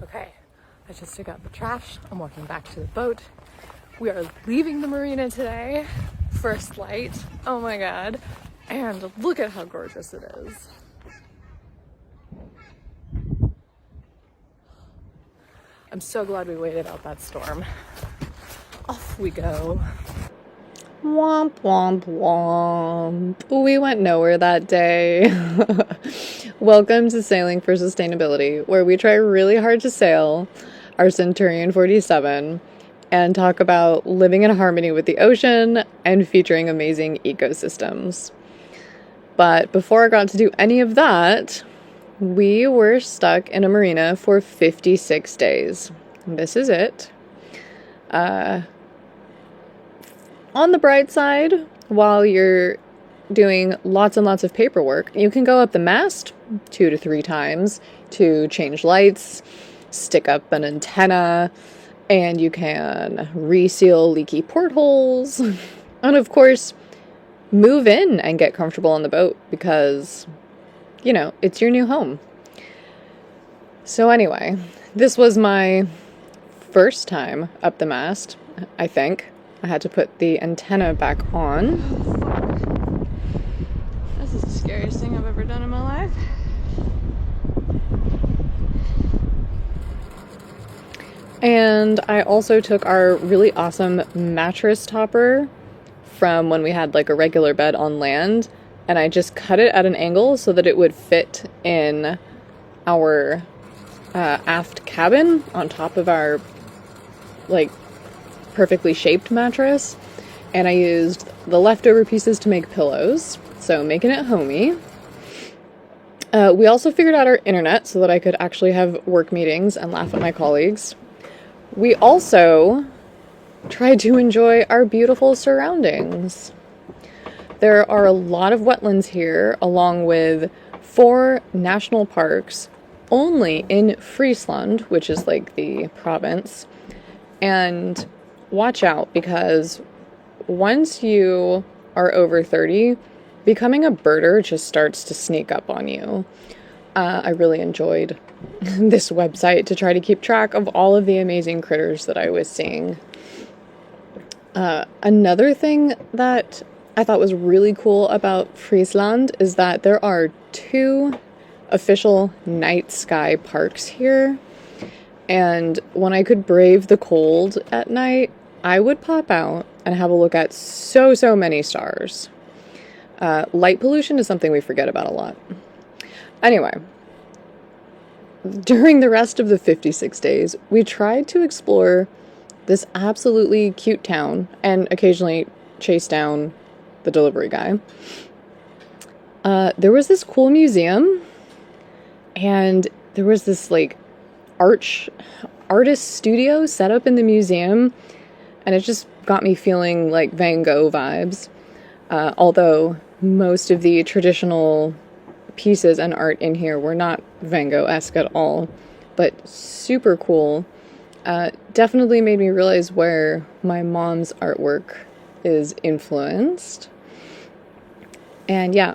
Okay, I just took out the trash. I'm walking back to the boat. We are leaving the marina today. First light. Oh my god. And look at how gorgeous it is. I'm so glad we waited out that storm. Off we go. Womp, womp, womp. We went nowhere that day. Welcome to Sailing for Sustainability, where we try really hard to sail our Centurion 47 and talk about living in harmony with the ocean and featuring amazing ecosystems. But before I got to do any of that, we were stuck in a marina for 56 days. This is it. On the bright side, while you're doing lots and lots of paperwork, you can go up the mast 2 to 3 times to change lights, stick up an antenna, and you can reseal leaky portholes, and of course, move in and get comfortable on the boat because, you know, it's your new home. So anyway, this was my first time up the mast, I think. I had to put the antenna back on. This is the scariest thing I've ever done in my life. And I also took our really awesome mattress topper from when we had like a regular bed on land, and I just cut it at an angle so that it would fit in our aft cabin on top of our like perfectly shaped mattress, and I used the leftover pieces to make pillows, so making it homey. We also figured out our internet so that I could actually have work meetings and laugh at my colleagues. We also tried to enjoy our beautiful surroundings. There are a lot of wetlands here, along with 4 national parks only in Friesland, which is like the province. And watch out, because once you are over 30, becoming a birder just starts to sneak up on you. I really enjoyed this website to try to keep track of all of the amazing critters that I was seeing. Another thing that I thought was really cool about Friesland is that there are 2 official night sky parks here. And when I could brave the cold at night, I would pop out and have a look at so many stars. Light pollution is something we forget about a lot. Anyway, during the rest of the 56 days, we tried to explore this absolutely cute town and occasionally chase down the delivery guy. There was this cool museum, and there was this like artist studio set up in the museum, and it just got me feeling like Van Gogh vibes. Although most of the traditional pieces and art in here were not Van Gogh-esque at all, but super cool. Definitely made me realize where my mom's artwork is influenced. And yeah,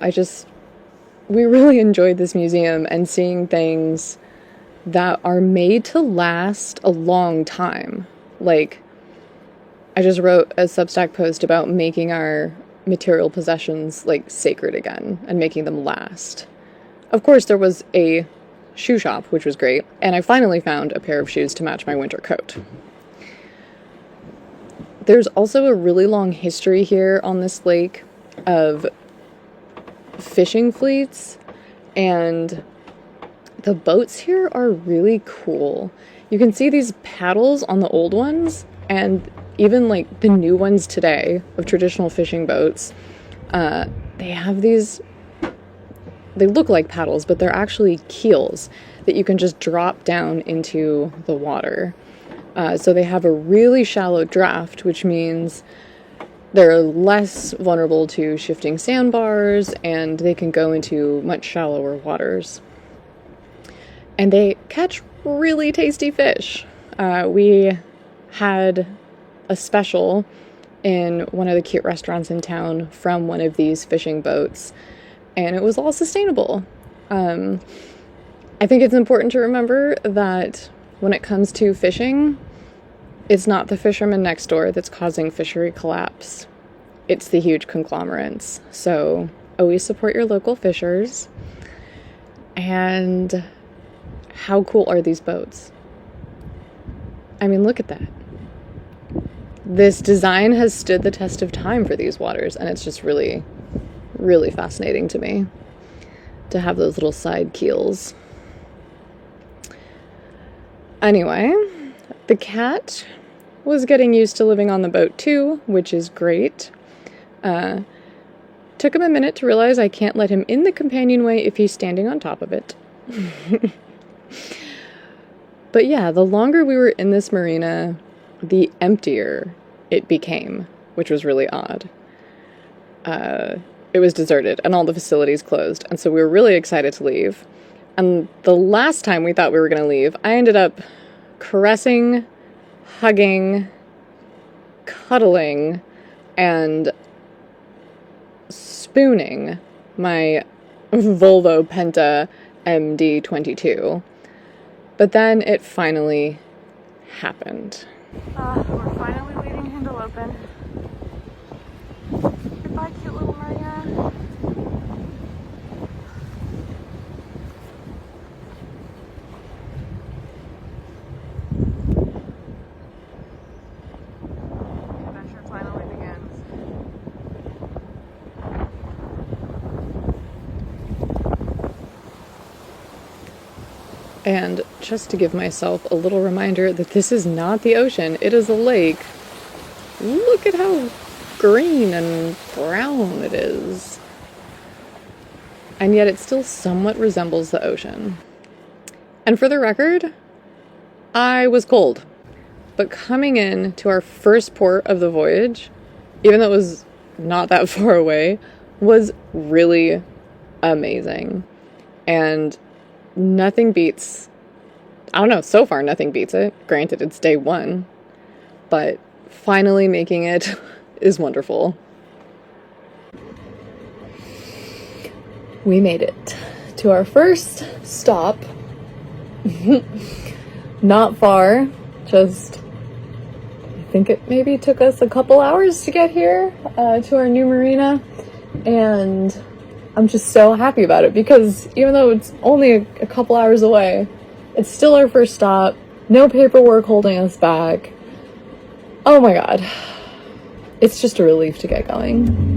we really enjoyed this museum and seeing things that are made to last a long time. Like, I just wrote a Substack post about making our material possessions like sacred again and making them last. Of course, there was a shoe shop, which was great, and I finally found a pair of shoes to match my winter coat. There's also a really long history here on this lake of fishing fleets, and the boats here are really cool. You can see these paddles on the old ones, and even like the new ones today of traditional fishing boats, they have these, they look like paddles, but they're actually keels that you can just drop down into the water. So they have a really shallow draft, which means they're less vulnerable to shifting sandbars, and they can go into much shallower waters. And they catch really tasty fish. We had a special in one of the cute restaurants in town from one of these fishing boats, and it was all sustainable. I think it's important to remember that when it comes to fishing, it's not the fisherman next door that's causing fishery collapse. It's the huge conglomerates. So always support your local fishers. And how cool are these boats? I mean, look at that. This design has stood the test of time for these waters, and it's just really, really fascinating to me to have those little side keels. Anyway, the cat was getting used to living on the boat too, which is great. Took him a minute to realize I can't let him in the companionway if he's standing on top of it. But yeah, the longer we were in this marina, the emptier it became, which was really odd. It was deserted and all the facilities closed, and so we were really excited to leave. And the last time we thought we were going to leave, I ended up caressing, hugging, cuddling, and spooning my Volvo Penta MD22. But then it finally happened. We're finally leaving Hindeloopen. Goodbye, cute little Marina. The adventure finally begins. And just to give myself a little reminder that this is not the ocean, it is a lake. Look at how green and brown it is. And yet it still somewhat resembles the ocean. And for the record, I was cold. But coming in to our first port of the voyage, even though it was not that far away, was really amazing. And nothing beats, I don't know, so far nothing beats it. Granted, it's day one, but finally making it is wonderful. We made it to our first stop. Not far, just, I think it maybe took us a couple hours to get here to our new marina, and I'm just so happy about it because even though it's only a couple hours away, it's still our first stop. No paperwork holding us back. Oh my god. It's just a relief to get going.